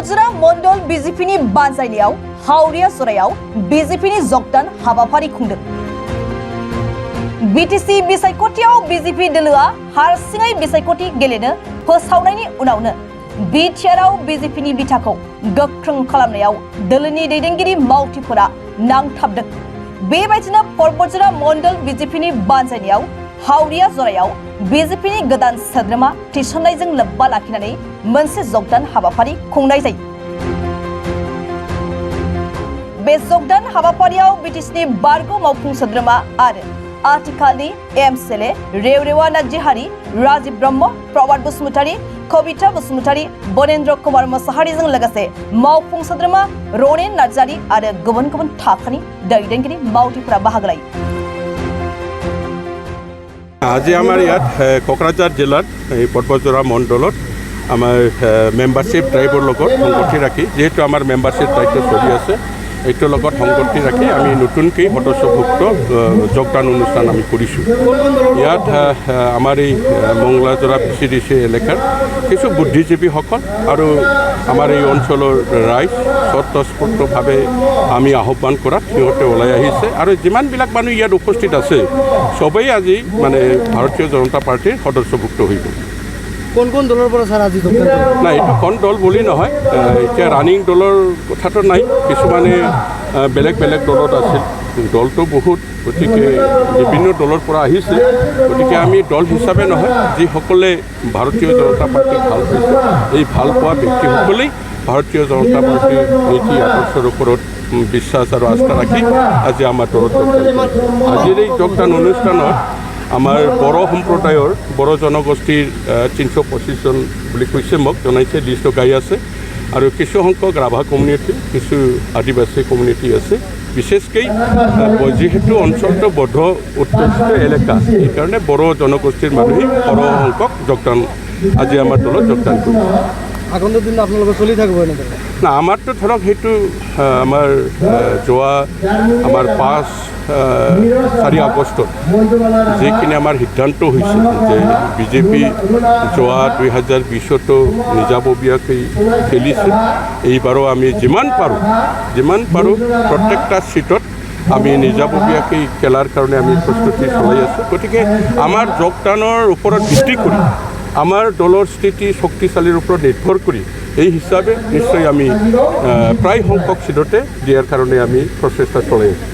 पर्बतजरा मंडल बीजेपीनि बानजायनायाव हावरिया जरायाव बीजेपीनि जगदान हाबाफारि खुंदों। बीटीसी बिसायख'थियाव बीजेपी दोलोआ हारसिङै बिसायख'थि गेलेनो फोसावनायनि उनावनो बिटिआरआव बीजेपीनि बिथाखौ गोख्रों खालामनायाव दोलोनि दैदेनगिरि मावथिफोरा नांथाबदों। बेबायदिनो पर्बतजरा मंडल बीजेपीनि बानजायनायाव हावरिया जरायाव बीजेपीनि गोदान सोद्रोमा थिसननायजों लोब्बा लाखिनानै मोनसे जगदान हाबाफारि खुंनाय जायो। बे जगदान हाबाफारियाव बीटीसीनि बारग' मावफुं सोद्रोमा आरो आथिखालनि एमएलए रेवरेवा नार्जिहारि, राजीव ब्रह्म, प्रभात बसुमतारी, कविता बसुमतारी, बनेन्द्र कुमार मोसाहारिजों लोगोसे मावफुं सोद्रोमा रनेन नार्जारी आरो गुबुन गुबुन थाखोनि दैदेनगिरि मावथिफोरा बाहागो लायो। আজি আমাৰ ইয়াত কোকৰাঝাৰ জিলাত এই পৰ্বতজৰা মণ্ডলত আমাৰ মেম্বাৰশ্বিপ ড্ৰাইভৰ লগত সংগতি ৰাখি যেহেতু আমাৰ মেম্বাৰশ্বিপ দায়িত্ব চলি আছে এইটোৰ লগত সংগতি ৰাখি আমি নতুনকৈ সদস্যভুক্ত যোগদান অনুষ্ঠান আমি কৰিছোঁ। ইয়াত আমাৰ এই মংলাজৰা পিচিডিচি এলেকাৰ কিছু বুদ্ধিজীৱীসকল আৰু আমাৰ এই অঞ্চলৰ ৰাইজ স্বতঃস্ফূৰ্তভাৱে আমি আহ্বান কৰাত সিহঁতে ওলাই আহিছে আৰু যিমানবিলাক মানুহ ইয়াত উপস্থিত আছে সবেই আজি মানে ভাৰতীয় জনতা পাৰ্টিৰ সদস্যভুক্ত হৈ গ'ল। কোন কোন দলৰ পৰা ছাৰ আজি নাই, এইটো কোন দল বুলি নহয়, এতিয়া ৰানিং দলৰ কথাটো নাই, কিছুমানে বেলেগ বেলেগ দলত আছিল, দলটো বহুত, গতিকে বিভিন্ন দলৰ পৰা আহিছে। গতিকে আমি দল হিচাপে নহয়, যিসকলে ভাৰতীয় জনতা পাৰ্টিক ভাল পাইছে এই ভাল পোৱা ব্যক্তিসকলেই ভাৰতীয় জনতা পাৰ্টিৰ নীতি আদৰ্শৰ ওপৰত বিশ্বাস আৰু আস্থা ৰাখি আজি আমাৰ দলত যোগদান। আজিৰ এই যোগদান অনুষ্ঠানত আমাৰ বড়ো সম্প্ৰদায়ৰ বড়ো জনগোষ্ঠীৰ 325 জন বুলি কৈছে, মোক জনাইছে, লিষ্ট গাই আছে, আৰু কিছু সংখ্যক ৰাভা কমিউনিটি, কিছু আদিবাসী কমিউনিটি আছে। বিশেষকৈ যিহেতু অঞ্চলটো বদ্ধ উৎকৃষ্ট এলেকা, সেইকাৰণে বড়ো জনগোষ্ঠীৰ মানুহে সৰহ সংখ্যক যোগদান আজি আমাৰ দলত যোগদান কৰিছে। আগন্তুক দিন আপোনালোকে চলি থাকিব এনেকৈ? না, আমাৰতো ধৰক সেইটো আমাৰ যোৱা আমাৰ 4 আগষ্টত যিখিনি আমাৰ সিদ্ধান্ত হৈছে যে বিজেপি যোৱা 2020তো নিজাববীয়াকৈ খেলিছে, এইবাৰো আমি যিমান পাৰোঁ প্ৰত্যেকটা চিটত আমি নিজাববীয়াকৈ খেলাৰ কাৰণে আমি প্ৰস্তুতি চলাই আছোঁ। গতিকে আমাৰ যোগদানৰ ওপৰত ভিত্তি কৰি আমাৰ দলৰ স্থিতি শক্তিশালীৰ ওপৰত নিৰ্ভৰ কৰি এই হিচাপে নিশ্চয় আমি প্ৰায় সংখ্যক চিটতে দিয়াৰ কাৰণে আমি প্ৰচেষ্টা চলাই আছোঁ।